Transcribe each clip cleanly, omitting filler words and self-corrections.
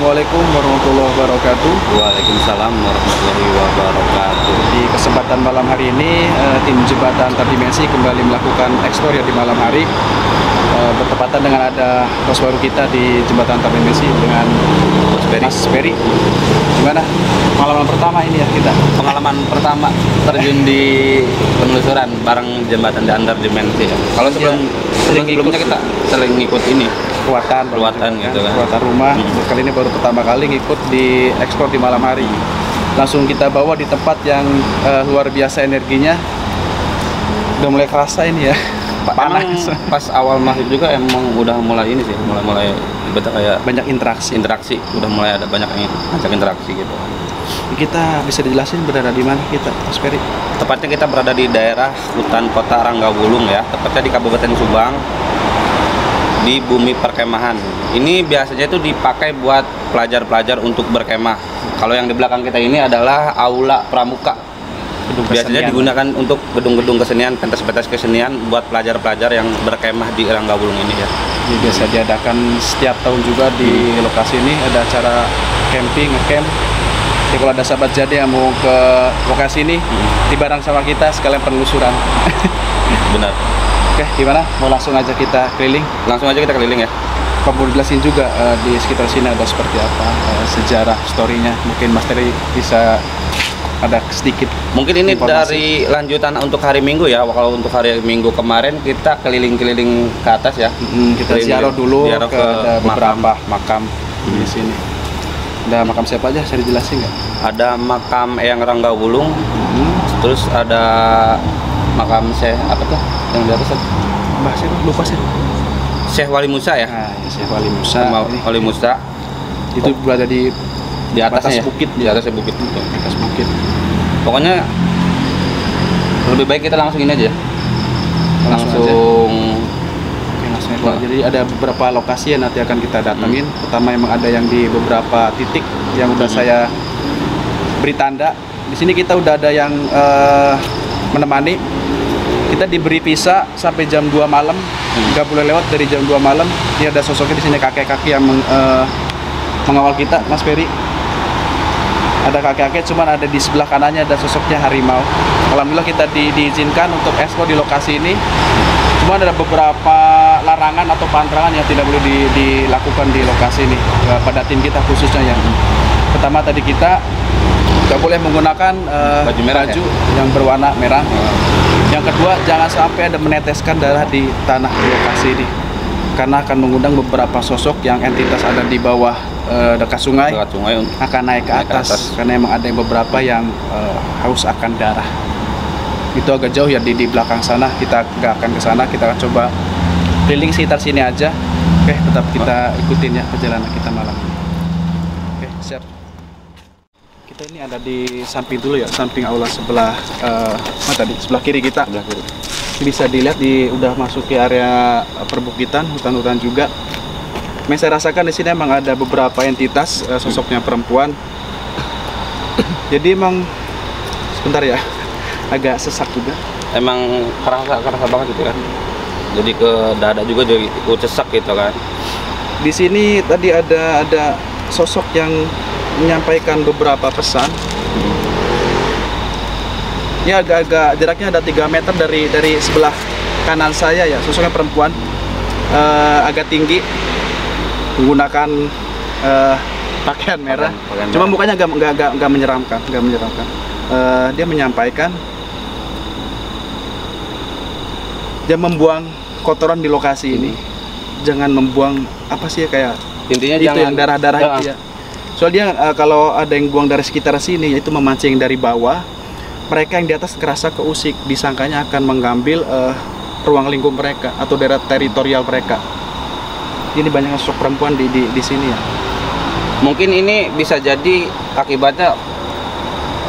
Assalamualaikum warahmatullahi wabarakatuh. Waalaikumsalam warahmatullahi wabarakatuh. Di kesempatan malam hari ini, tim Jembatan Antar Dimensi kembali melakukan eksplor ya di malam hari. Bertepatan dengan ada pos baru kita di Jembatan Antar Dimensi dengan Mas Ferry. Gimana pengalaman pertama ini ya kita? Pengalaman pertama terjun di penelusuran bareng Jembatan Antar Dimensi. Kalau sebelumnya kita sering ngikut ini. Kekuatan gitu kan. Kekuatan rumah. Kali ini baru pertama kali ngikut di ekspor di malam hari. Langsung kita bawa di tempat yang luar biasa energinya. Udah mulai kerasa ini ya. Panas. Pas awal masuk juga emang udah mulai ini sih, mulai betul kayak banyak interaksi. Udah mulai ada banyak interaksi gitu. Kita bisa dijelasin berada di mana kita, Mas Ferry? Tepatnya kita berada di daerah hutan kota Ranggawulung ya, tepatnya di Kabupaten Subang. Di bumi perkemahan. Ini biasanya itu dipakai buat pelajar-pelajar untuk berkemah. Kalau yang di belakang kita ini adalah aula pramuka. Biasanya digunakan untuk gedung-gedung kesenian, pentas-pentas kesenian buat pelajar-pelajar yang berkemah di Ranggawulung ini ya. Ini biasa diadakan setiap tahun juga di lokasi ini, ada acara camping, ngecamp. Jadi kalau ada sahabat jadi yang mau ke lokasi ini, dibareng sama kita sekalian penelusuran. Benar. Oke, gimana? Mau langsung aja kita keliling? Langsung aja kita keliling ya. Kamu jelasin juga di sekitar sini ada seperti apa sejarah, story-nya. Mungkin Mas Ferry bisa ada sedikit. Mungkin ini informasi dari lanjutan untuk hari Minggu ya. Kalau untuk hari Minggu kemarin kita keliling-keliling ke atas ya. Kita ziarah dulu ke ada beberapa makam di sini. sini. Ada makam siapa aja? Saya dijelasin nggak? Ada makam Eyang Ranggawulung. Terus ada makam Syekh apa tuh yang di atas? Mbah siapa? Lupa sih. Syekh Wali Musa ya. Nah, Syekh Wali Musa. Wali Musa. Itu berada di atasnya atas bukit. Di atasnya bukit. Di atas bukit. Pokoknya lebih baik kita langsung ini aja. Langsung. Jadi ada beberapa lokasi yang nanti akan kita datangin. Pertama emang ada yang di beberapa titik yang udah saya beri tanda. Di sini kita udah ada yang menemani. Kita diberi visa sampai jam 2 malam, nggak boleh lewat dari jam 2 malam. Ini ada sosoknya di sini, kakek-kakek yang mengawal kita, Mas Ferry. Ada kakek-kakek, cuman ada di sebelah kanannya ada sosoknya harimau. Alhamdulillah kita diizinkan untuk ekspor di lokasi ini. Cuma ada beberapa larangan atau pantangan yang tidak boleh dilakukan di lokasi ini pada tim kita khususnya yang pertama tadi kita nggak boleh menggunakan baju merah yang berwarna merah. Yang kedua, jangan sampai ada meneteskan darah di tanah di lokasi ini, karena akan mengundang beberapa sosok yang entitas ada di bawah dekat sungai akan naik ke atas, karena emang ada yang beberapa yang haus akan darah. Itu agak jauh ya di belakang sana, kita nggak akan ke sana, kita akan coba keliling sekitar sini aja. Oke, tetap kita ikutin ya perjalanan kita malam ini. Oke, siap. Kita ini ada di samping dulu ya, samping aula sebelah sebelah kiri kita. Sebelah kiri. Bisa dilihat udah masuk ke area perbukitan, hutan-hutan juga. Yang saya rasakan di sini emang ada beberapa entitas sosoknya perempuan. Jadi emang sebentar ya, agak sesak juga. Emang kerasa banget gitu kan. Jadi ke dada juga jadi ikut sesak gitu kan. Di sini tadi ada sosok yang menyampaikan beberapa pesan. Ya agak-agak jaraknya ada 3 meter dari sebelah kanan saya ya, sosoknya perempuan, agak tinggi, menggunakan pakaian merah. Cuma mukanya nggak menyeramkan, dia menyampaikan dia membuang kotoran di lokasi ini. Jangan membuang apa sih ya, kayak intinya itu jangan yang darah-darah itu ya. Soalnya kalau ada yang buang dari sekitar sini, yaitu memancing dari bawah, mereka yang di atas kerasa keusik, disangkanya akan mengambil ruang lingkup mereka atau daerah teritorial mereka. Ini banyak sosok perempuan di sini ya. Mungkin ini bisa jadi akibatnya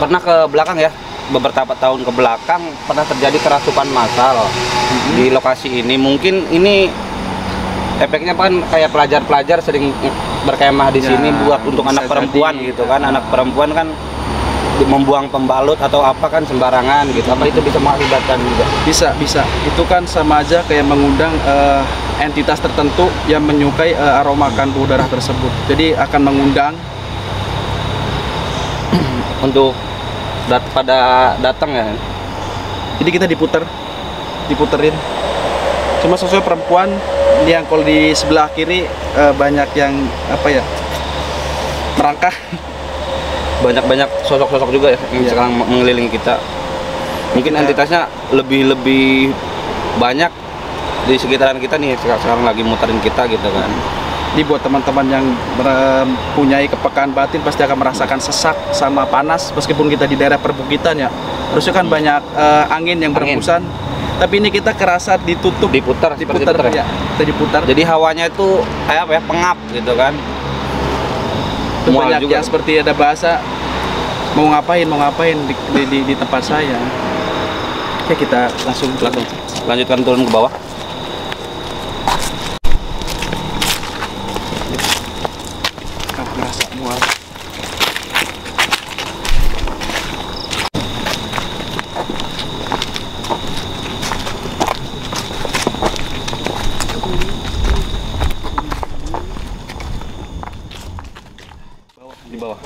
pernah ke belakang ya, beberapa tahun ke belakang pernah terjadi kerasukan massal di lokasi ini. Mungkin ini efeknya kan kayak pelajar-pelajar sering berkemah di sini buat untuk anak perempuan gitu kan. Anak perempuan kan membuang pembalut atau apa kan sembarangan gitu. Apa itu bisa mengakibatkan juga? Bisa. Itu kan sama aja kayak mengundang entitas tertentu yang menyukai aroma kandu darah tersebut. Jadi akan mengundang untuk pada datang ya. Jadi kita diputerin. Cuma sosok perempuan yang kalau di sebelah kiri banyak yang apa ya, merangkah. Banyak sosok-sosok juga ya yang sekarang mengelilingi kita. Mungkin entitasnya lebih banyak di sekitaran kita nih, sekarang lagi muterin kita gitu kan. Jadi buat teman-teman yang mempunyai kepekaan batin pasti akan merasakan sesak sama panas meskipun kita di daerah perbukitan ya. Harusnya kan banyak angin yang berembusan. Tapi ini kita kerasa diputar ya. Kita diputar. Jadi hawanya itu kayak apa ya, pengap gitu kan. Banyak juga yang seperti ada bahasa mau ngapain di tempat saya. Oke, kita langsung lanjutkan turun ke bawah. Ngerasa mual. Di bawah.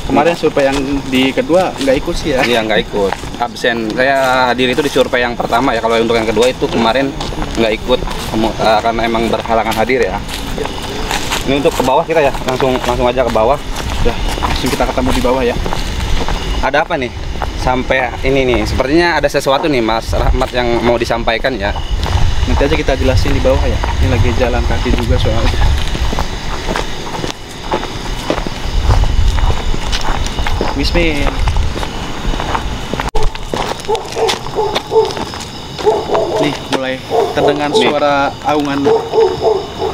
Kemarin survei yang di kedua nggak ikut sih ya? Iya, nggak ikut, absen. Saya hadir itu di survei yang pertama ya. Kalau untuk yang kedua itu kemarin nggak ikut karena emang berhalangan hadir ya. Ini untuk ke bawah kita ya, langsung aja ke bawah. Udah, langsung kita ketemu di bawah ya. Ada apa nih? Sampai ini nih, sepertinya ada sesuatu nih Mas Rahmat yang mau disampaikan ya. Nanti aja kita jelasin di bawah ya. Ini lagi jalan kaki juga soalnya. Bismillah. Nih mulai terdengar suara aungan.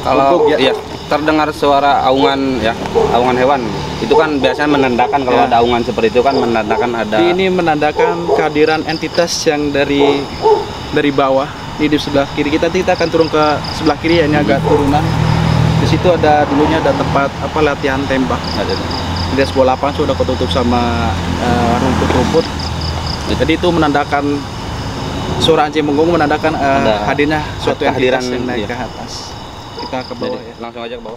Kalau ya. Iya, terdengar suara aungan ya, aungan hewan. Itu kan biasanya menandakan kalau ada aungan seperti itu kan menandakan ada. Ini menandakan kehadiran entitas yang dari bawah. Ini di sebelah kiri kita akan turun ke sebelah kiri ya, ini agak turunan. Di situ dulunya ada tempat latihan tembak. Di sebuah lapangan sudah ketutup sama rumput-rumput. Jadi itu menandakan suara anjing menggonggong menandakan hadirnya suatu entitas yang naik ke atas. Kita ke bawah ya. Langsung aja ke bawah.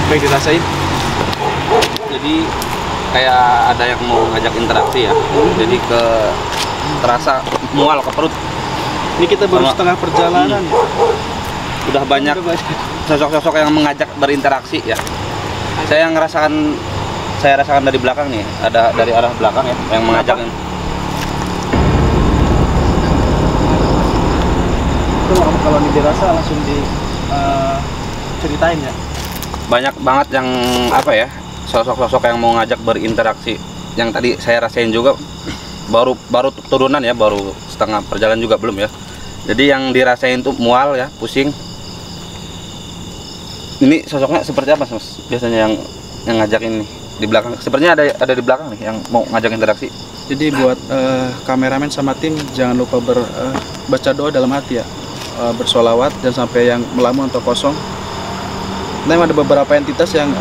Baik, dirasain. Jadi kayak ada yang mau ngajak interaksi ya. Jadi terasa mual ke perut. Ini kita baru setengah perjalanan. Udah banyak sosok-sosok yang mengajak berinteraksi ya. Saya rasakan dari belakang nih, ada dari arah belakang ya yang mengajak. Itu kalau ini dirasa langsung ceritain ya. Banyak banget yang apa ya, sosok-sosok yang mau ngajak berinteraksi. Yang tadi saya rasain juga baru turunan ya, baru setengah perjalanan juga belum ya. Jadi yang dirasain tuh mual ya, pusing. Ini sosoknya seperti apa Mas? Biasanya yang ngajak ini di belakang. Sepertinya ada di belakang nih yang mau ngajak interaksi. Jadi buat kameramen sama tim jangan lupa baca doa dalam hati ya. Bersolawat dan sampai yang melamun atau kosong. Nah, ada beberapa entitas yang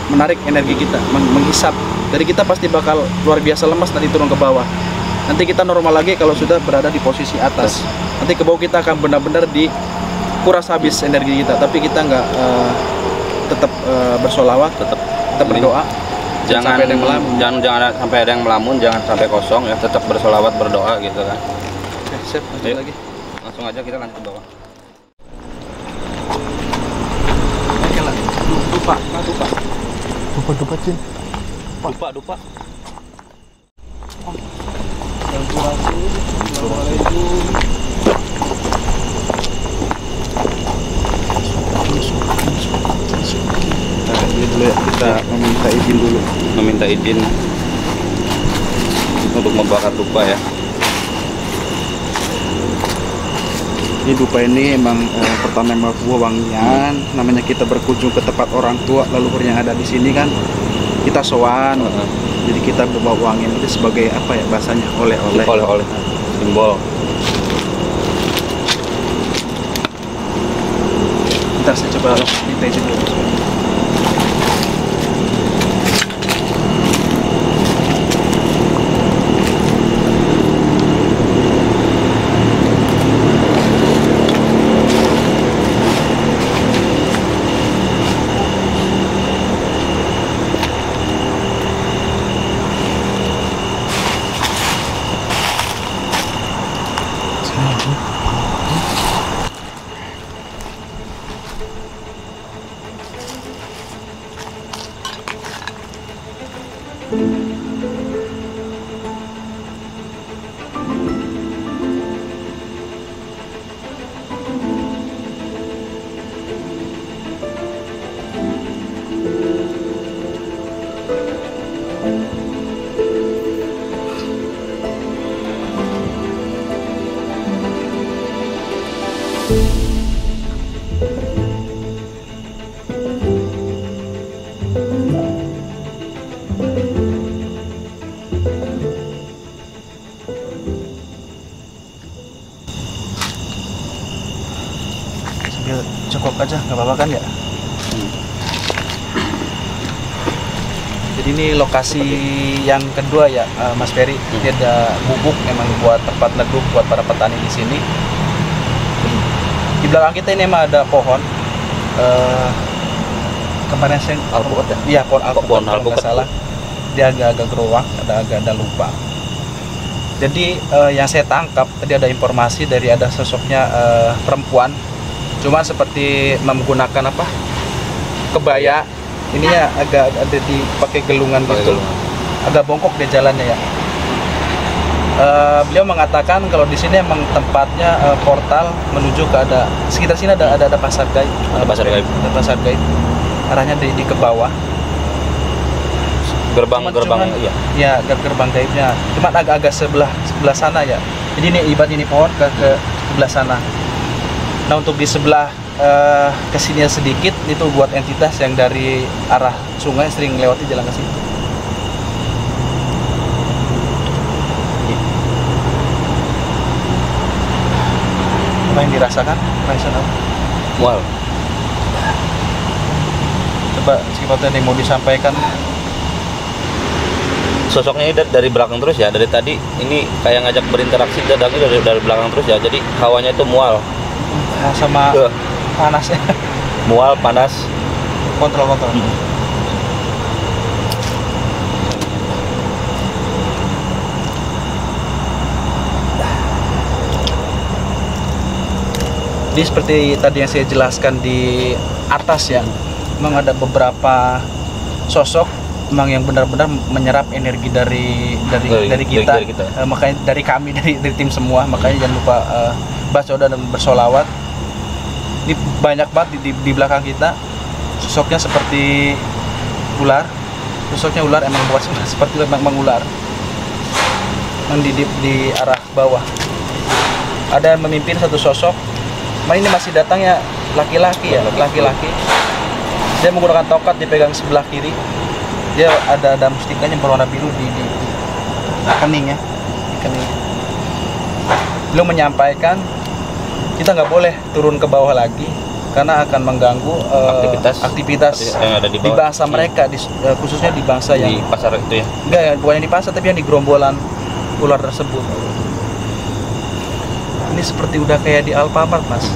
menarik energi kita, menghisap. Jadi kita pasti bakal luar biasa lemas nanti turun ke bawah. Nanti kita normal lagi kalau sudah berada di posisi atas. Nanti ke bawah kita akan benar-benar dikuras habis energi kita. Tapi kita nggak tetap bersolawat, tetap berdoa. Jangan sampai ada yang melamun. Jangan sampai ada yang melamun, jangan sampai kosong ya. Tetap bersolawat, berdoa gitu kan. Oke, siap, lanjut lagi. Langsung aja kita lanjut ke bawah. Dupa Cin. Dupa. Nah, ini dulu ya, kita meminta izin dulu. Meminta izin untuk membakar dupa ya. Ini dupa ini emang pertama buah wangian. Namanya kita berkunjung ke tempat orang tua leluhur yang ada di sini kan, kita sowan. Jadi kita berbawa wangian itu sebagai apa ya bahasanya, oleh-oleh. Simbol. Bentar, saya coba minta izin dulu. Sambil cekok aja, nggak apa-apa kan ya? Jadi ini lokasi yang kedua ya, Mas Ferry. Dia ada bubuk memang buat tempat neduh buat para petani di sini. Di belakang kita ini emang ada pohon. Kemarin saya Alpukat ya? Iya, pohon alpukat. Pohon Kalau nggak alpukat. salah. Dia agak-agak gerowak, ada lubang. Jadi yang saya tangkap tadi ada informasi dari ada sosoknya perempuan, cuman seperti menggunakan apa? Kebaya. Ininya agak ada dipakai gelungan gitu. Agak bongkok dia jalannya ya. Beliau mengatakan kalau di sini emang tempatnya portal menuju ke sekitar sini ada pasar gaib. Ada pasar gaib. Ada pasar gaib. Arahnya di ke bawah. Gerbang iya. Ya, gerbang gaibnya. Cuma agak-agak sebelah sana ya. Jadi ini ibarat ini pohon ke sebelah sana. Nah, untuk di sebelah kesini sedikit itu buat entitas yang dari arah sungai sering lewati jalan ke situ. Apa yang dirasakan? Perasaan apa? Mual. Coba sifatnya yang mau disampaikan. Sosoknya ini dari belakang terus ya, dari tadi ini kayak ngajak berinteraksi datangnya dari belakang terus ya, jadi hawanya itu mual. Sama panasnya. Mual, panas. Kontrol. Jadi seperti tadi yang saya jelaskan di atas ya, memang ada beberapa sosok memang yang benar-benar menyerap energi dari kita. Makanya dari kami dari tim semua, makanya jangan lupa baca dan bersolawat. Ini banyak banget di belakang kita. Sosoknya seperti ular. Sosoknya ular emang buat seperti memang ular. Memang di arah bawah. Ada yang memimpin satu sosok. Ini masih datang ya laki-laki ya, laki-laki. Dia menggunakan tongkat dipegang sebelah kiri. Dia ada mustikanya berwarna biru di kening ya, di kening. Beliau menyampaikan kita nggak boleh turun ke bawah lagi karena akan mengganggu aktivitas yang ada di bangsa mereka, khususnya di bangsa yang di pasar itu ya. Enggak ya, bukan yang di pasar tapi yang di gerombolan ular tersebut. Ini seperti udah kayak di Alfamart, Mas.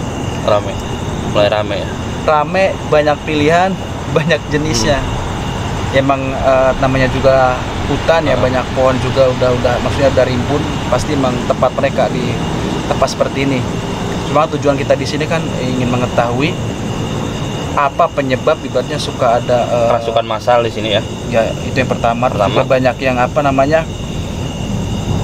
Mulai rame ya. Rame, banyak pilihan, banyak jenisnya. Emang namanya juga hutan ya, banyak pohon juga udah maksudnya dari rimbun, pasti emang tempat mereka di tempat seperti ini. Cuma tujuan kita di sini kan ingin mengetahui apa penyebab ibaratnya suka ada kerasukan massal di sini ya. Ya, itu yang pertama. Juga banyak yang apa namanya?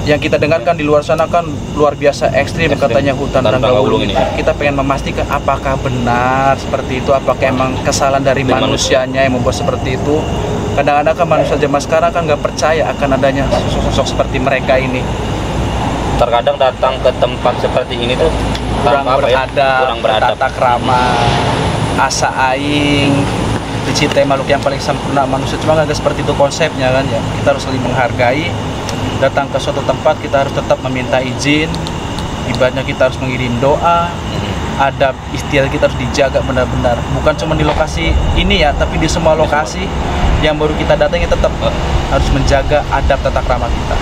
Yang kita dengarkan di luar sana kan luar biasa ekstrim. Katanya hutan Ranggawulung ini. Kita pengen memastikan apakah benar seperti itu, apakah emang kesalahan dari manusianya yang membuat seperti itu. Kadang-kadang kan manusia zaman sekarang kan nggak percaya akan adanya sosok-sosok seperti mereka ini. Terkadang datang ke tempat seperti ini tuh kurang beradab, tata krama, asa aing, dicintai makhluk yang paling sempurna manusia. Cuma nggak seperti itu konsepnya kan ya. Kita harus saling menghargai. Datang ke suatu tempat kita harus tetap meminta izin. Ibaratnya kita harus mengirim doa. adab istiadat kita harus dijaga benar-benar, bukan cuma di lokasi ini ya, tapi di semua lokasi yang baru kita datangi tetap harus menjaga adab tata krama kita.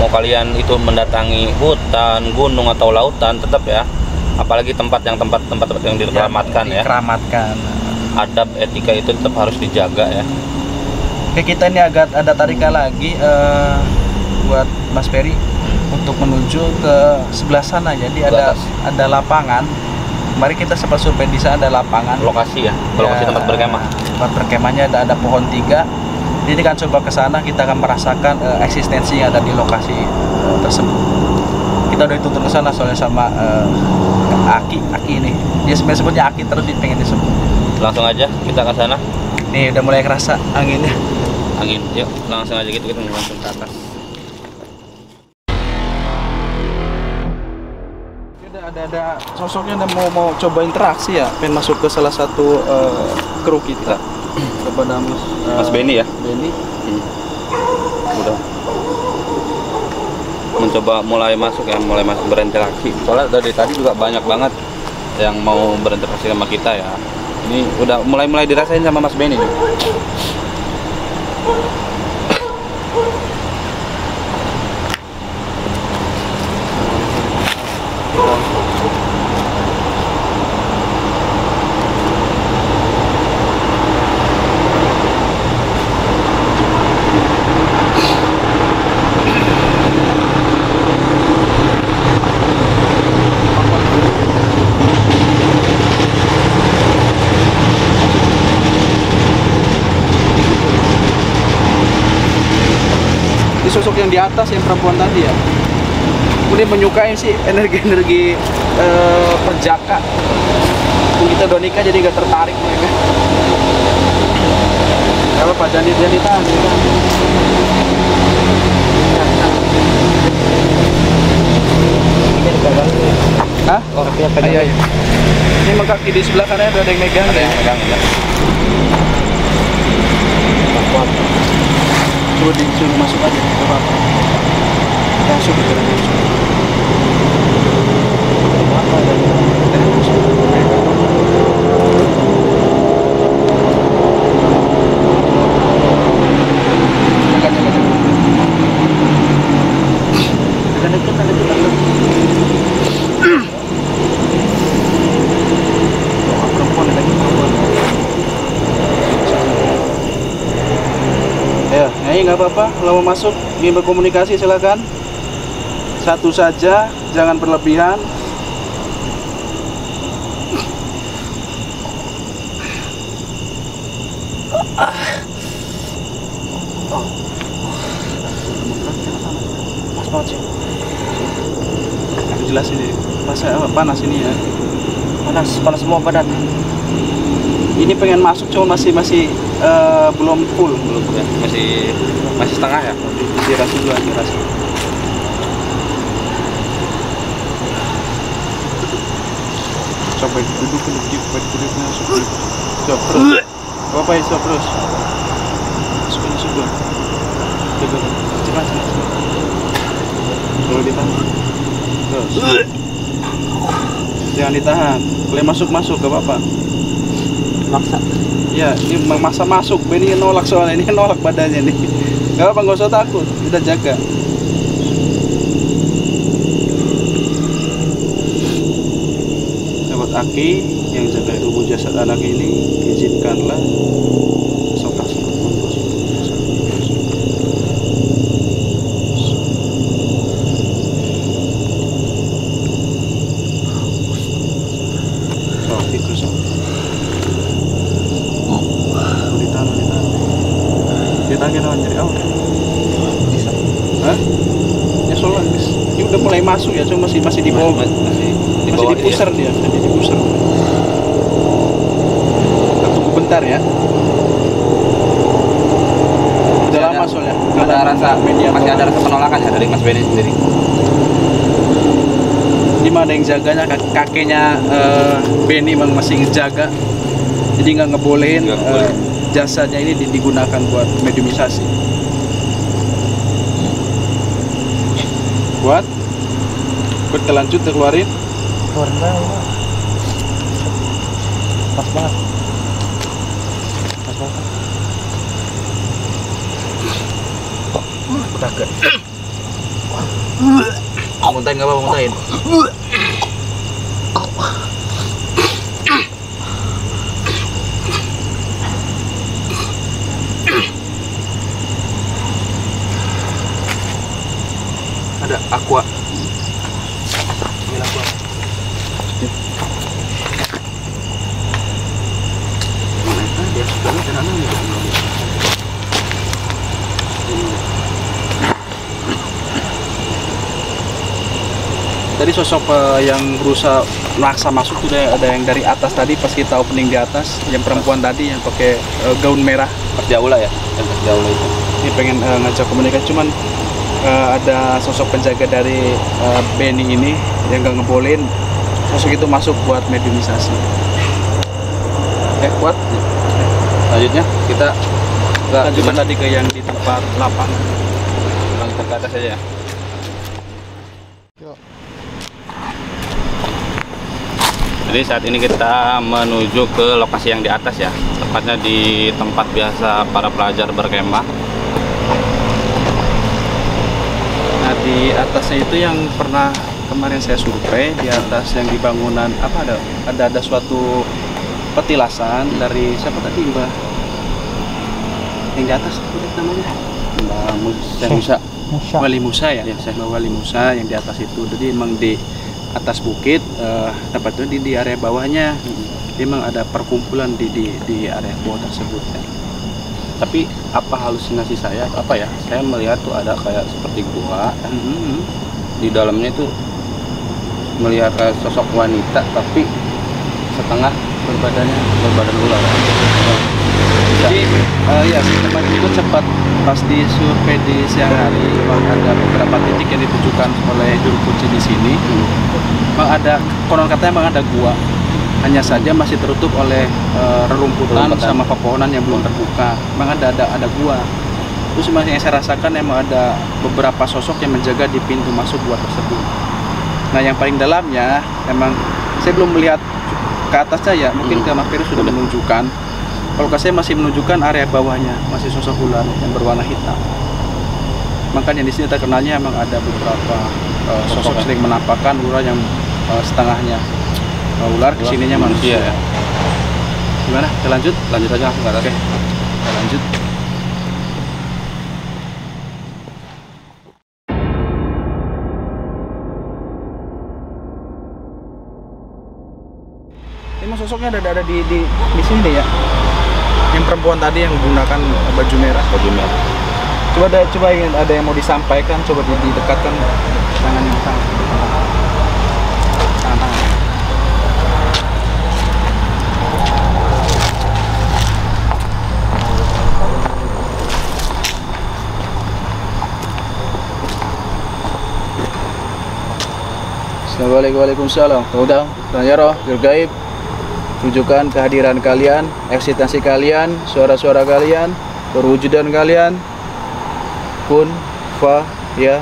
Mau kalian itu mendatangi hutan, gunung atau lautan, tetap ya, apalagi tempat yang dikeramatkan ya, dikeramatkan. Adab etika itu tetap harus dijaga ya. Oke, kita ini agak ada tarikan lagi buat Mas Ferry untuk menuju ke sebelah sana. Jadi ada lapangan. Mari kita sempat survei di sana, ada lapangan. Lokasi ya, lokasi tempat berkemah. Tempat berkemahnya ada pohon 3. Jadi kan coba ke sana, kita akan merasakan eksistensi yang ada di lokasi tersebut. Kita udah dituntun ke sana soalnya sama Aki ini. Dia sebenarnya sebutnya Aki terus pengen disebut. Langsung aja kita ke sana. Nih udah mulai kerasa anginnya. Angin, yuk langsung aja gitu, kita langsung ke atas. Ada sosoknya mau coba interaksi ya, pengen masuk ke salah satu kru kita kepada Mas Benny ya. Benny udah mencoba mulai masuk berinteraksi, soalnya dari tadi juga banyak banget yang mau berinteraksi sama kita ya. Ini udah mulai dirasain sama Mas Benny nih. sosok yang di atas yang perempuan tadi ya, kemudian menyukai sih energi perjaka. Kita udah nikah jadi gak tertarik mereka. Kalau Pak Janit tahan ya. Hah? Oh, iya. Ini emang kaki di sebelah kanan ada yang megang. Ada yang megang ya. Coba disuruh masuk aja, gak apa-apa. Masuk gitu aja. Nggak apa-apa, kalau mau masuk ingin berkomunikasi silakan. Satu saja, jangan berlebihan. Mas banget sih. Aku jelasin deh. Panas ini ya. Panas semua badan. Ini pengen masuk cuma masih belum full, ya. Masih setengah ya. Dirasa dulu, dirasa. Coba duduk duduknya masuk dulu. Stop terus. Apa ya, stop terus. Masuk juga. Cepat. Kalau ditahan. Terus. Jangan ditahan. Boleh masuk gak apa-apa. Maksa. Ya, ini memaksa masuk. Ini nolak soalnya, ini nolak badannya nih. Gak apa-apa, gak usah takut. Kita jaga. Sahabat Aki yang jaga tubuh jasad anak ini, izinkanlah masuk ya, cuma masih di bawah, masih di pusar dia, masih di pusar. Tunggu bentar ya. Udah lama soalnya. Ada rasa masih ada rasa penolakan ya dari Mas Benny sendiri. Ini ada yang jaganya, kakeknya Benny memang masih ngejaga, jadi nggak ngebolehin jasanya ini digunakan buat mediumisasi. Buat berkelanjut keluarin. Pas banget. Pas banget. Udah ke. Muntahin nggak apa-apa, muntahin. Ada aqua. Ambil aqua. Dia sudah tenang. Tadi sosok yang berusaha maksa masuk tuh ada yang dari atas tadi pas kita opening di atas, yang perempuan tadi yang pakai gaun merah Pas di aula ya, yang pas di aula itu. ini pengen ngajak komunikasi, cuman ada sosok penjaga dari Benny ini yang gak ngebolehin sosok itu masuk buat mediumisasi. Kuat. Selanjutnya kita Lanjutkan tadi ke yang di tempat lapangan. langsung ke atas aja ya. Jadi saat ini kita menuju ke lokasi yang di atas ya, tepatnya di tempat biasa para pelajar berkemah. Nah di atasnya itu yang pernah kemarin saya survei, di atas yang di bangunan apa ada suatu petilasan dari siapa tadi, Mbak? Yang di atas apa namanya? Mbak Musa. Wali Musa ya, Mbak Wali Musa yang di atas itu. Jadi emang di atas bukit, tempat itu di area bawahnya memang ada perkumpulan di area bawah tersebut ya. Tapi apa halusinasi saya? Apa ya? Saya melihat tuh ada kayak seperti gua. Di dalamnya itu melihat kayak sosok wanita, tapi setengah berbadan ular. Jadi ya teman itu sempat pas di survei di siang hari, memang ada beberapa titik yang ditujukan oleh juru kunci di sini. Memang ada, konon katanya memang ada gua, hanya saja masih tertutup oleh rerumputan sama pepohonan yang belum terbuka. Memang ada gua. Terus yang saya rasakan memang ada beberapa sosok yang menjaga di pintu masuk gua tersebut. Nah yang paling dalamnya memang saya belum melihat ke atasnya ya, mungkin ke Mas Peru sudah menunjukkan. Kalau saya masih menunjukkan area bawahnya, masih sosok ular yang berwarna hitam. Makanya di sini terkenalnya memang ada beberapa sosok sering menampakkan ular yang setengahnya ular, kesininya manusia. Ya. Gimana? Kita lanjut? Lanjut aja langsung ke atas. Oke, kita lanjut. Emang sosoknya ada di sini deh ya. Yang perempuan tadi yang menggunakan baju merah. Coba ingin ada yang mau disampaikan, coba didekatkan tangan yang tangan. Assalamualaikum, waalaikumsalam. Tahu tanya roh, gaib. Tunjukkan kehadiran kalian, eksistensi kalian, suara-suara kalian, perwujudan kalian. Kun, fa, ya.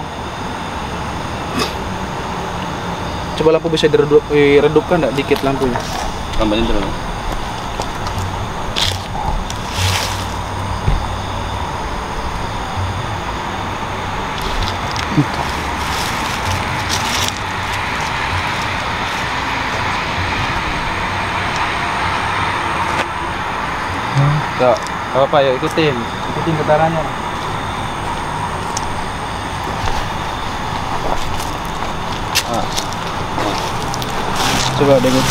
Coba lampu bisa diredupkan nggak dikit lampunya? Lampunya dulu. Gak apa-apa ya, ikutin getarannya. Coba dengar.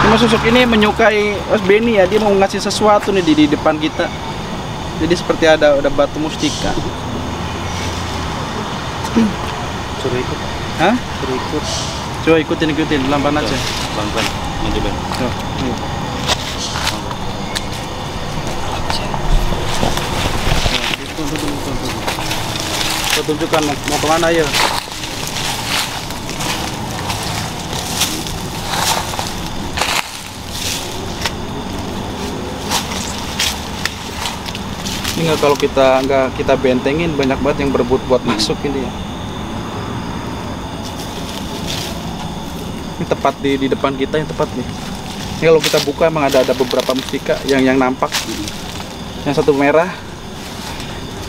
Cuma sosok ini menyukai Mas Benny ya, dia mau ngasih sesuatu nih di depan kita. Jadi seperti ada batu mustika. Coba ikut. Hah? Coba ikutin pelan-pelan aja. Pelan-pelan. Ini Ben. Tunjukkan mau kemana ya. Ini kalau nggak kita bentengin, banyak banget yang berebut buat masuk ini ya. Ini tepat di depan kita, yang tepat nih. Kalau kita buka emang ada beberapa mustika yang nampak. Yang satu merah.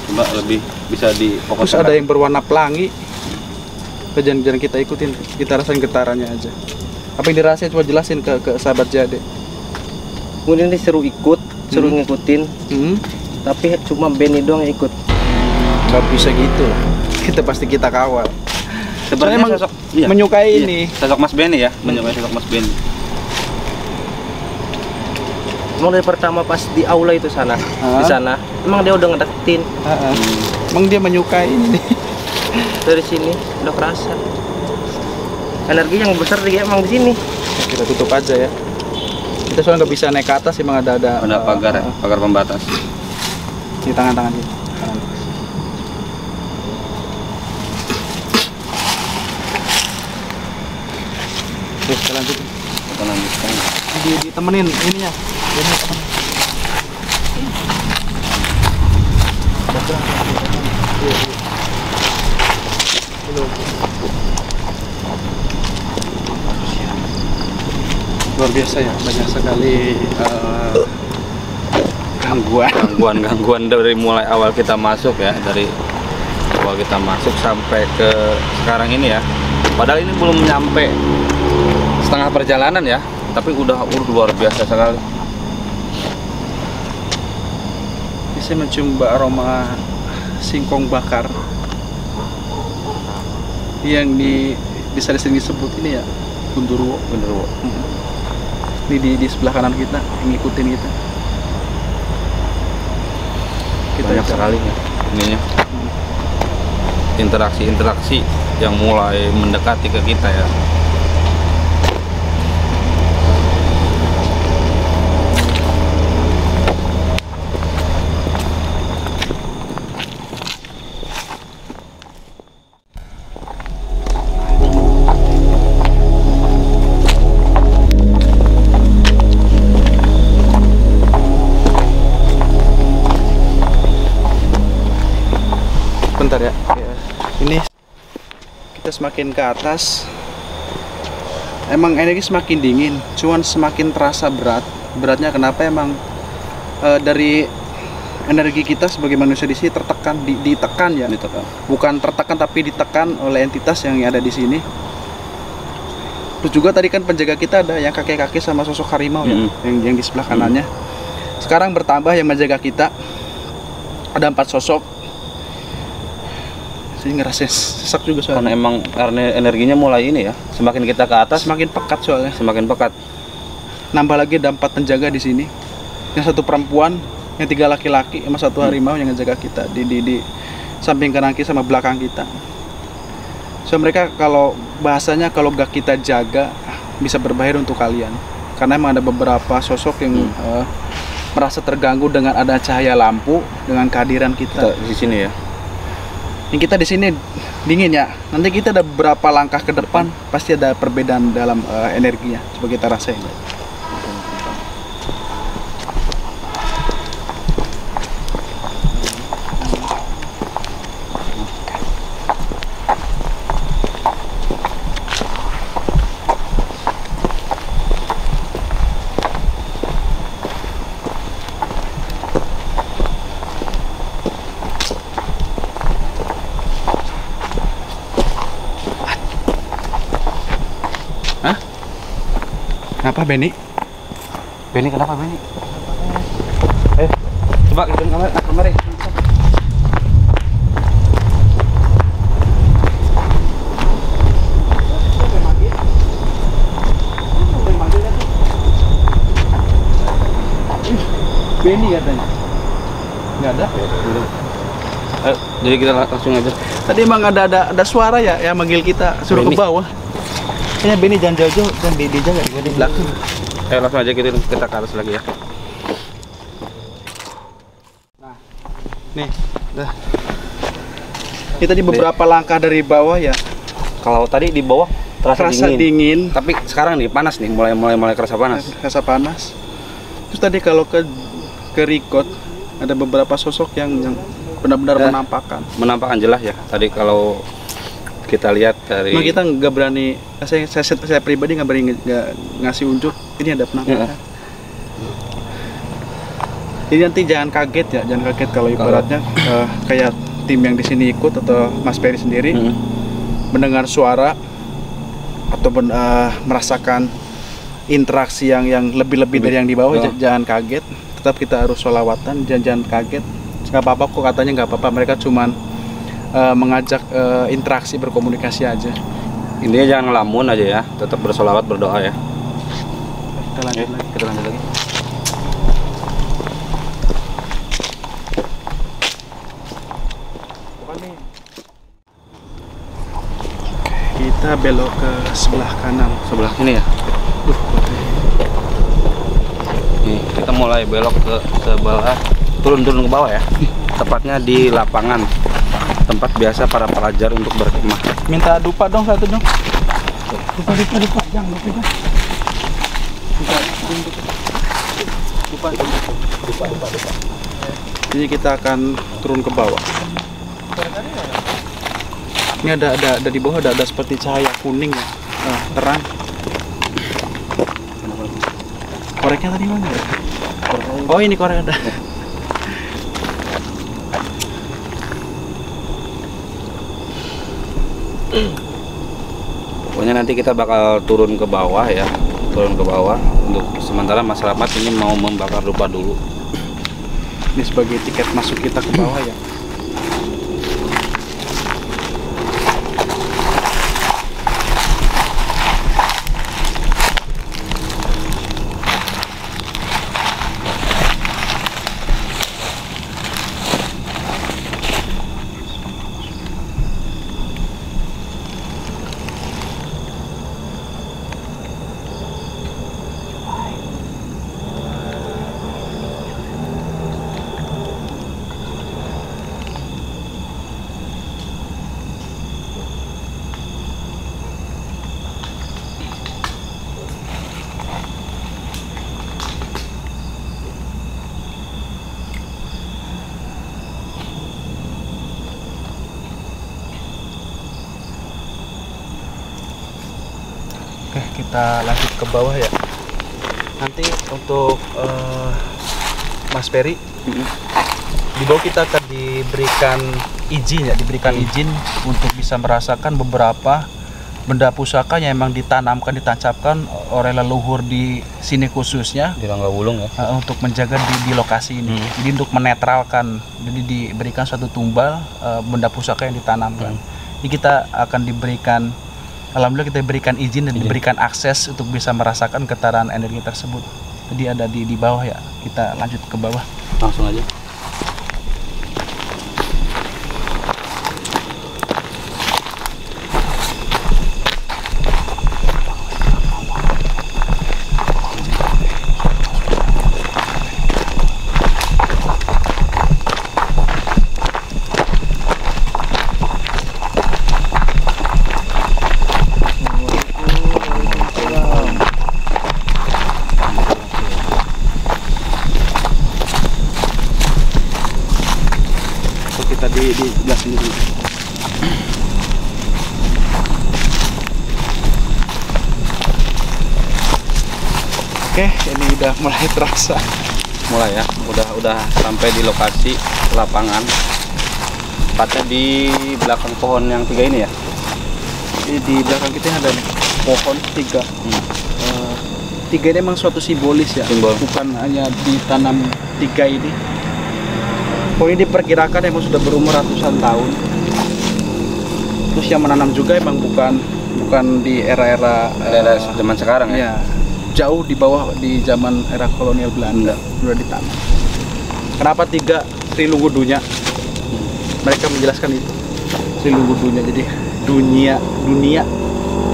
Coba lebih bisa difokuskan. Terus ada yang berwarna pelangi. Jangan kita ikutin, kita rasain getarannya aja. Apa yang dirasain, coba jelasin ke sahabat Jade. Kemudian dia seru ikut, seru ngikutin. Tapi cuma Benny doang yang ikut. Nggak bisa gitu. Kita kawal. Sebenarnya emang sosok menyukai ini. Sosok Mas Benny ya, menyukai sosok Mas Benny. Emang dari pertama pas di aula itu sana, di sana, emang dia udah ngedeketin. Emang dia menyukai ini. Dari sini udah kerasa. Energi yang besar dia emang di sini. Kita tutup aja ya. Kita soalnya nggak bisa naik ke atas, emang ada pagar, pagar pembatas. Di tangan-tangan kita. Terus kita lanjutin. Kita lanjutkan. Ditemenin ininya. Luar biasa ya, banyak sekali gangguan dari mulai awal kita masuk ya, dari awal kita masuk sampai ke sekarang ini ya. Padahal ini belum nyampe setengah perjalanan ya, tapi udah luar biasa sekali. Bisa mencium aroma singkong bakar yang bisa disini disebut ini ya, Gundurwo. Ini di sebelah kanan kita, ngikutin kita. Banyak sekali ya ininya. Interaksi yang mulai mendekati ke kita ya. Bentar ya. Ini kita semakin ke atas, emang energi semakin dingin, cuman semakin terasa beratnya kenapa emang dari energi kita sebagai manusia di sini ditekan ya, bukan tertekan tapi ditekan oleh entitas yang ada di sini. Terus juga tadi kan penjaga kita ada yang kakek-kakek sama sosok harimau ya, yang di sebelah kanannya. Sekarang bertambah yang menjaga kita, ada 4 sosok. Jadi ngerasain sesak juga soalnya. Karena energinya mulai ini ya, semakin kita ke atas semakin pekat soalnya. Semakin pekat. Nambah lagi ada 4 penjaga di sini. Yang 1 perempuan, yang 3 laki-laki, sama 1 harimau yang ngejaga kita di samping kanan kita sama belakang kita. So mereka kalau bahasanya kalau gak kita jaga bisa berbahaya untuk kalian. Karena emang ada beberapa sosok yang merasa terganggu dengan ada cahaya lampu, dengan kehadiran kita di sini ya. Yang kita di sini dingin ya. Nanti kita ada beberapa langkah ke depan pasti ada perbedaan dalam energinya. Coba kita rasain. Kenapa Benny? Benny kenapa Benny? Coba hidupin kamera. Benny katanya. Nggak ada. Jadi kita langsung aja. Tadi emang ada suara ya yang manggil kita suruh Benny. ke bawah. Kayaknya Benny jangan jauh-jauh dan dijaga di belakang. Ayo langsung aja kita ke atas lagi ya. Nah, nih, dah. Ini tadi beberapa langkah dari bawah ya. Kalau tadi di bawah terasa dingin. Tapi sekarang nih panas nih, mulai kerasa panas. Kerasa panas. Terus tadi kalau ke record ada beberapa sosok yang benar-benar menampakkan jelas ya. Tadi kalau kita lihat dari kita nggak berani, saya pribadi nggak berani ngasih unjuk Ini ada penampakan. Jadi nanti jangan kaget ya, jangan kaget kalau ibaratnya kayak tim yang di sini ikut atau Mas Ferry sendiri mendengar suara atau merasakan interaksi yang lebih dari yang di bawah. Jangan kaget, tetap kita harus sholawatan, jangan kaget. Nggak apa-apa kok, katanya nggak apa-apa, mereka cuman mengajak interaksi, berkomunikasi aja. Intinya jangan ngelamun aja ya, tetap bersolawat, berdoa ya. Kita lanjut lagi. Kita lanjut lagi. Kita belok ke sebelah kanan. Sebelah ini ya. Nih, kita mulai belok ke sebelah, turun ke bawah ya. Tepatnya di lapangan, tempat biasa para pelajar untuk berkemah. Minta dupa dong satu dong. Dupa, jangan dupa. Dupa. Jadi kita akan turun ke bawah. Ini ada di bawah ada seperti cahaya kuning ya, terang. Koreknya tadi mana ya? Oh ini korek ada. Pokoknya nanti kita bakal turun ke bawah ya, untuk sementara masyarakat ini mau membakar dupa dulu. Ini sebagai tiket masuk kita ke bawah ya. Oke, kita lanjut ke bawah ya. Nanti untuk Mas Ferry, di bawah kita akan diberikan izin ya, izin untuk bisa merasakan beberapa benda pusaka yang memang ditancapkan oleh leluhur di sini khususnya Di Ranggawulung ya. untuk menjaga di lokasi ini. Jadi untuk menetralkan, jadi diberikan suatu tumbal benda pusaka yang ditanamkan. Jadi kita akan diberikan, alhamdulillah kita diberikan izin dan diberikan akses untuk bisa merasakan getaran energi tersebut. Jadi ada di bawah ya. Kita lanjut ke bawah. Langsung aja. Di sebelah sini dulu. Oke, ini udah mulai terasa. Mulai ya, udah sampai di lokasi lapangan. Tepatnya di belakang pohon yang 3 ini ya. Di belakang kita ada nih pohon 3. 3 ini memang suatu simbolis ya. Bukan hanya ditanam 3 ini. Pohon ini diperkirakan emang sudah berumur ratusan tahun. Terus yang menanam juga emang bukan di era zaman sekarang ya. Jauh di bawah, di zaman era kolonial Belanda sudah ditanam. Kenapa 3 Sri Lunggudunya? Mereka menjelaskan itu Sri Lunggudunya. Jadi dunia.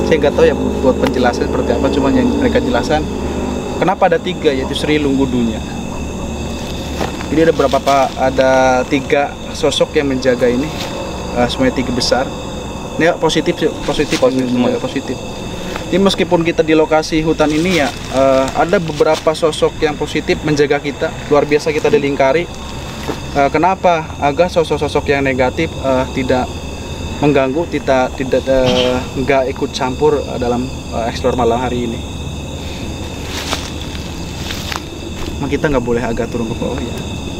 Saya nggak tahu ya buat penjelasan seperti apa. Cuman yang mereka jelaskan kenapa ada 3, yaitu Sri Lunggudunya. Jadi ada 3 sosok yang menjaga ini, semuanya 3 besar. Ini positif. Jadi meskipun kita di lokasi hutan ini ya, ada beberapa sosok yang positif menjaga kita. Luar biasa kita dilingkari. Kenapa? Agar sosok-sosok yang negatif tidak mengganggu, nggak ikut campur dalam eksplor malam hari ini. kita nggak boleh agak turun ke bawah ya.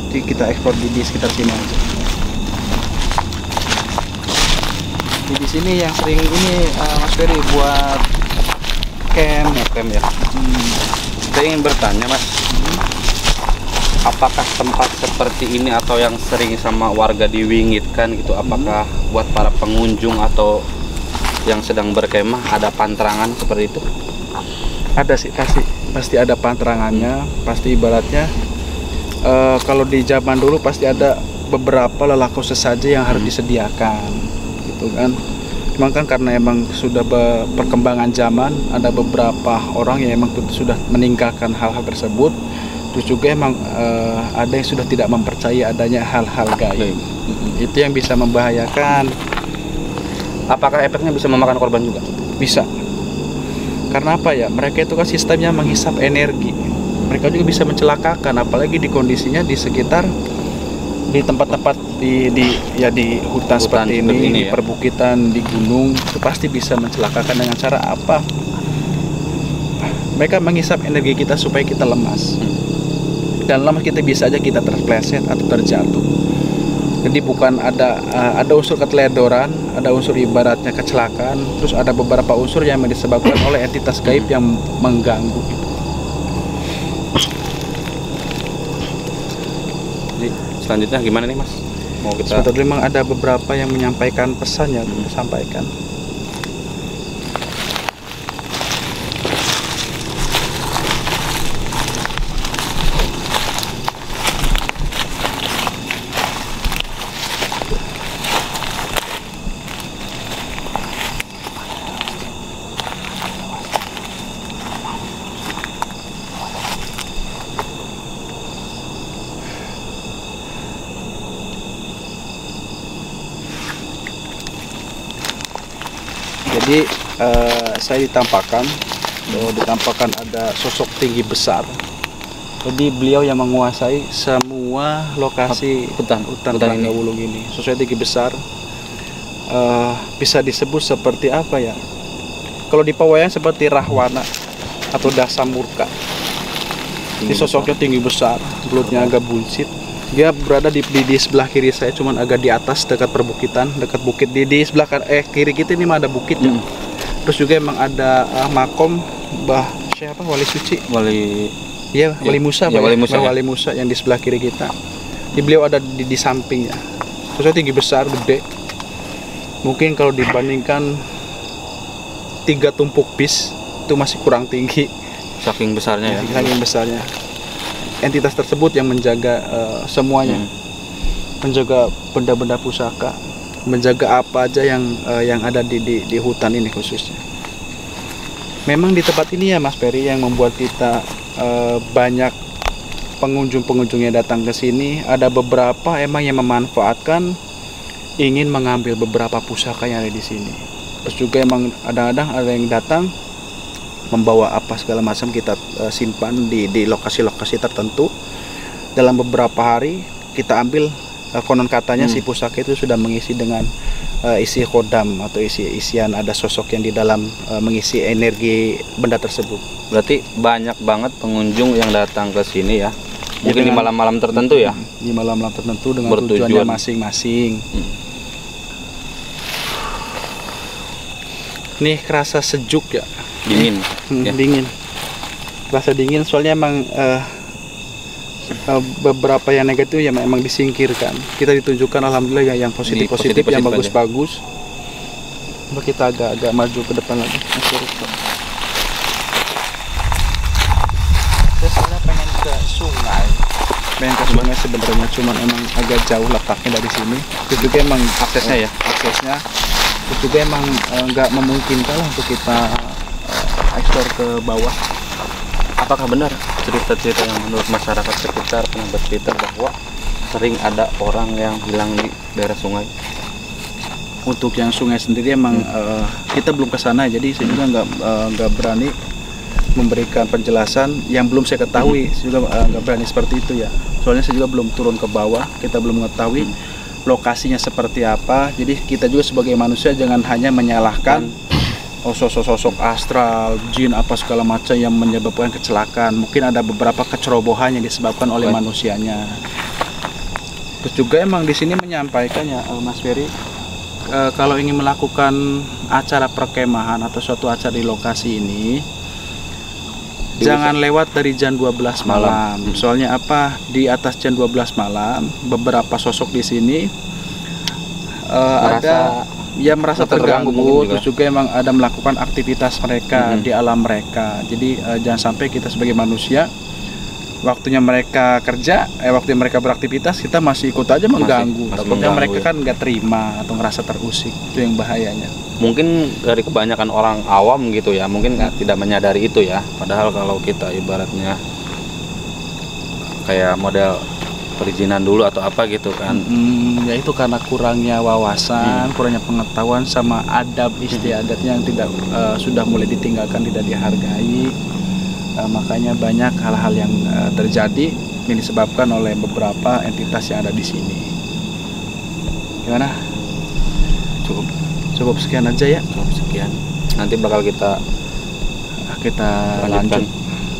Jadi kita ekspor di sekitar sini aja. Jadi di sini yang sering ini Mas Ferry buat camp ya. Saya ingin bertanya Mas, apakah tempat seperti ini atau yang sering sama warga diwingitkan gitu, apakah buat para pengunjung atau yang sedang berkemah ada pantrangan seperti itu? Ada sih, pasti ada pantrangannya. Pasti ibaratnya kalau di zaman dulu pasti ada beberapa lelaku sesaji yang harus disediakan gitu kan. Memang kan karena emang sudah perkembangan zaman, ada beberapa orang yang emang sudah meninggalkan hal-hal tersebut. Terus juga emang ada yang sudah tidak mempercayai adanya hal-hal gaib. Itu yang bisa membahayakan. Apakah efeknya bisa memakan korban juga? Bisa. Karena apa ya? Mereka itu kan sistemnya menghisap energi. Mereka juga bisa mencelakakan, apalagi di kondisinya di sekitar di tempat-tempat di hutan seperti ini, di perbukitan, di gunung, itu pasti bisa mencelakakan dengan cara apa? Mereka menghisap energi kita supaya kita lemas. Dan lemas kita bisa aja kita terpleset atau terjatuh. Jadi bukan ada unsur keteledoran, ada unsur ibaratnya kecelakaan, terus ada beberapa unsur yang disebabkan oleh entitas gaib yang mengganggu. Jadi selanjutnya gimana nih Mas? Mau kita? Sebetulnya memang ada beberapa yang menyampaikan pesan ya, disampaikan. Jadi saya ditampakkan ada sosok tinggi besar. Jadi beliau yang menguasai semua lokasi hutan Ranggawulung ini. Sosok tinggi besar, bisa disebut seperti apa ya? Kalau di Pawayan seperti Rahwana atau Dasamurka. Ini sosoknya tinggi besar, mulutnya agak buncit. Dia berada di sebelah kiri saya, cuman agak di atas dekat perbukitan, dekat bukit. Di sebelah kiri kita ini mah ada bukit ya. Terus juga emang ada makom Mbah siapa Wali Suci. Wali Musa, ya, Wali Musa yang di sebelah kiri kita. Beliau ada di sampingnya. Sosoknya tinggi besar, gede. Mungkin kalau dibandingkan 3 tumpuk bis itu masih kurang tinggi. Saking besarnya ya. Saking besarnya. Entitas tersebut yang menjaga semuanya, menjaga benda-benda pusaka, menjaga apa aja yang ada di hutan ini khususnya. Memang di tempat ini ya Mas Ferry yang membuat kita banyak pengunjung yang datang ke sini. Ada beberapa emang yang memanfaatkan, ingin mengambil beberapa pusaka yang ada di sini. Terus juga emang kadang-kadang ada yang datang membawa apa segala macam, kita simpan di lokasi-lokasi tertentu. Dalam beberapa hari kita ambil, konon katanya si pusaka itu sudah mengisi dengan isi kodam atau isian ada sosok yang di dalam mengisi energi benda tersebut. Berarti banyak banget pengunjung yang datang ke sini ya. Mungkin di malam-malam tertentu ya. Di malam-malam tertentu dengan tujuannya masing-masing. Nih kerasa sejuk ya. Dingin ya. Dingin, rasa dingin, soalnya emang beberapa yang negatif ya memang disingkirkan. Kita ditunjukkan alhamdulillah yang positif yang bagus-bagus. Kita agak maju ke depan lagi. Saya sebenarnya pengen ke sungai sebenarnya, cuman emang agak jauh letaknya dari sini. Itu juga emang aksesnya itu juga emang nggak memungkinkan lah untuk kita ekspor ke bawah. Apakah benar cerita-cerita yang menurut masyarakat sekitar pernah bercerita bahwa sering ada orang yang hilang di daerah sungai? Untuk yang sungai sendiri emang kita belum ke sana, jadi saya juga nggak berani memberikan penjelasan yang belum saya ketahui. Saya juga nggak berani seperti itu ya. Soalnya saya juga belum turun ke bawah, kita belum mengetahui lokasinya seperti apa. Jadi kita juga sebagai manusia jangan hanya menyalahkan sosok-sosok astral, jin apa segala macam yang menyebabkan kecelakaan. Mungkin ada beberapa kecerobohan yang disebabkan oleh manusianya. Terus juga emang di sini menyampaikannya Mas Ferry, kalau ingin melakukan acara perkemahan atau suatu acara di lokasi ini, jangan lewat dari jam 12 malam. Soalnya apa? Di atas jam 12 malam, beberapa sosok di sini merasa terganggu, terus juga emang ada melakukan aktivitas mereka di alam mereka. Jadi jangan sampai kita sebagai manusia, waktunya mereka kerja, waktunya mereka beraktivitas, kita masih ikut aja mengganggu. Takutnya mereka kan nggak terima atau ngerasa terusik, itu yang bahayanya. Mungkin dari kebanyakan orang awam gitu ya, mungkin tidak menyadari itu ya. Padahal kalau kita ibaratnya kayak model perizinan dulu atau apa gitu kan, ya itu karena kurangnya wawasan, kurangnya pengetahuan sama adab istiadat yang tidak sudah mulai ditinggalkan, tidak dihargai. Makanya banyak hal-hal yang terjadi yang disebabkan oleh beberapa entitas yang ada di sini. Gimana? Cukup sekian aja ya. Cukup sekian. Nanti bakal kita lanjut.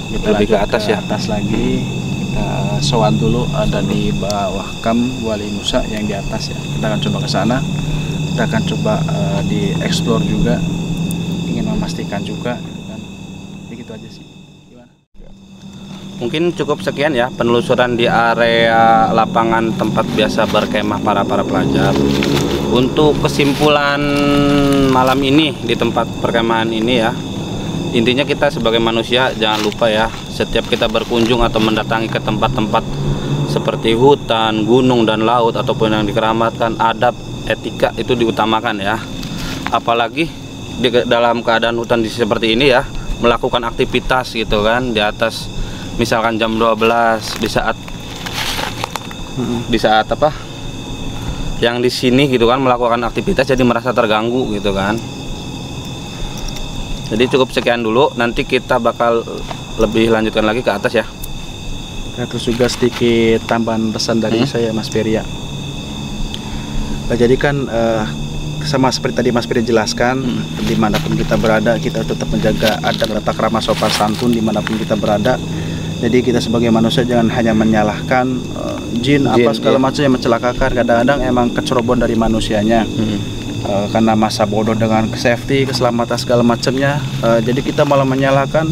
Kita lebih ke atas ya. Atas lagi. Kita sowan dulu, ada di bawah Kam Wali Musa yang di atas ya. Kita akan coba ke sana. Kita akan coba dieksplor juga. Ingin memastikan juga kan. Begitu aja sih. Mungkin cukup sekian ya penelusuran di area lapangan tempat biasa berkemah para pelajar. Untuk kesimpulan malam ini di tempat perkemahan ini ya, intinya kita sebagai manusia jangan lupa ya, setiap kita berkunjung atau mendatangi ke tempat-tempat seperti hutan, gunung dan laut ataupun yang dikeramatkan, adab, etika itu diutamakan ya. Apalagi dalam keadaan hutan seperti ini ya, melakukan aktivitas gitu kan di atas misalkan jam 12 di saat apa yang di sini gitu kan melakukan aktivitas, jadi merasa terganggu gitu kan. Jadi cukup sekian dulu, nanti kita bakal lebih lanjutkan lagi ke atas ya. Terus juga sedikit tambahan pesan dari saya Mas Ferry ya. Jadi kan sama seperti tadi Mas Ferry jelaskan, dimanapun kita berada kita tetap menjaga adab tata krama sopan santun dimanapun kita berada. Jadi kita sebagai manusia jangan hanya menyalahkan jin apa segala macam yang mencelakakan. Kadang-kadang emang kecerobohan dari manusianya, karena masa bodoh dengan safety, keselamatan segala macamnya. Jadi kita malah menyalahkan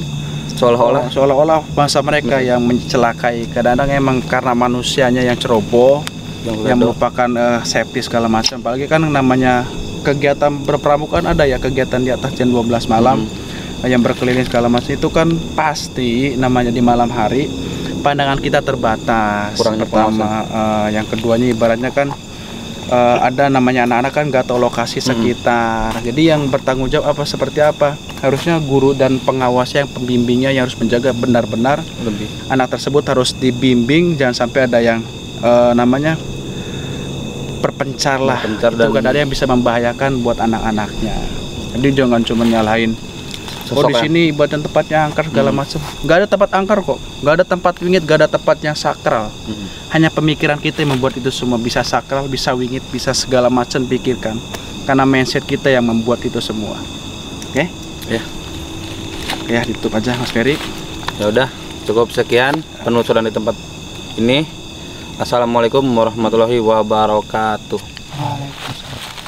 seolah-olah bangsa mereka yang mencelakai. Kadang-kadang emang karena manusianya yang ceroboh, yang merupakan safety segala macam. Apalagi kan namanya kegiatan berpramukaan ada ya, kegiatan di atas jam 12 malam. Yang berkeliling segala macam itu kan pasti namanya di malam hari pandangan kita terbatas. Kurangnya pertama, yang keduanya ibaratnya kan ada namanya anak-anak kan nggak tahu lokasi sekitar. Jadi yang bertanggung jawab apa seperti apa, harusnya guru dan pengawasnya yang pembimbingnya yang harus menjaga benar-benar anak tersebut harus dibimbing, jangan sampai ada yang namanya perpencar lah. Itu kan ada yang bisa membahayakan buat anak-anaknya. Jadi jangan cuma nyalahin di sini ibadah tempatnya angker segala macam. Nggak ada tempat angker kok, nggak ada tempat wingit, nggak ada tempat yang sakral. Hanya pemikiran kita yang membuat itu semua bisa sakral, bisa wingit, bisa segala macam pikirkan. Karena mindset kita yang membuat itu semua. Oke? Ya. Ya, ditutup aja Mas Ferry. Ya udah, cukup sekian penelusuran di tempat ini. Assalamualaikum warahmatullahi wabarakatuh. Waalaikumsalam.